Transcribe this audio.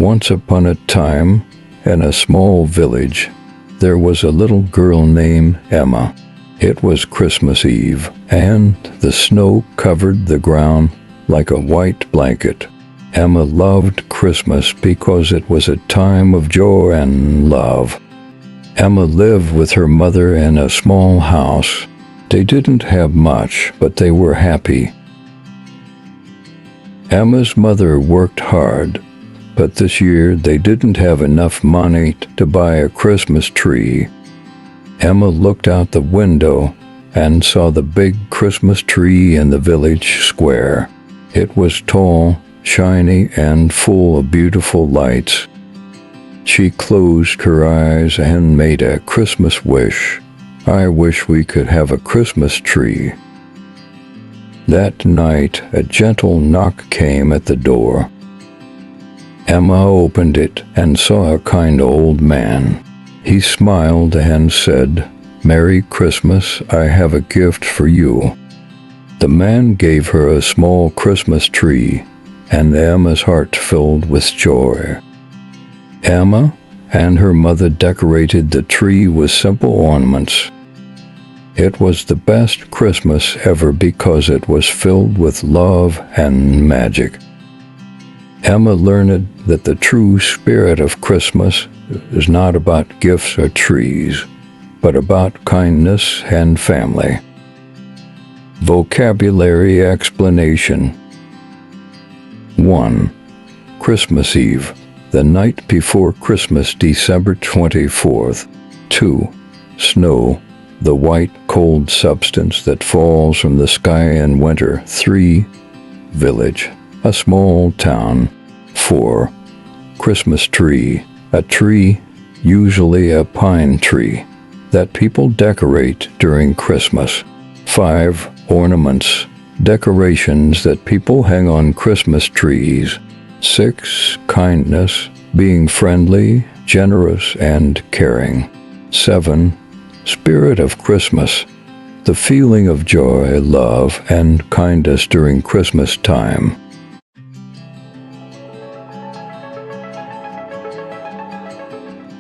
Once upon a time, in a small village, there was a little girl named Emma. It was Christmas Eve, and the snow covered the ground like a white blanket. Emma loved Christmas because it was a time of joy and love. Emma lived with her mother in a small house. They didn't have much, but they were happy. Emma's mother worked hard, but this year they didn't have enough money to buy a Christmas tree. Emma looked out the window and saw the big Christmas tree in the village square. It was tall, shiny, and full of beautiful lights. She closed her eyes and made a Christmas wish. "I wish we could have a Christmas tree." That night, a gentle knock came at the door. Emma opened it and saw a kind old man. He smiled and said, "Merry Christmas, I have a gift for you." The man gave her a small Christmas tree, and Emma's heart filled with joy. Emma and her mother decorated the tree with simple ornaments. It was the best Christmas ever because it was filled with love and magic. Emma learned that the true spirit of Christmas is not about gifts or trees, but about kindness and family. Vocabulary explanation. 1. Christmas Eve, the night before Christmas, December 24th. 2. Snow, the white, cold substance that falls from the sky in winter. 3. Village, a small town. 4. Christmas tree, a tree, usually a pine tree, that people decorate during Christmas. 5. Ornaments, decorations that people hang on Christmas trees. 6. Kindness, being friendly, generous, and caring. 7. Spirit of Christmas, the feeling of joy, love, and kindness during Christmas time.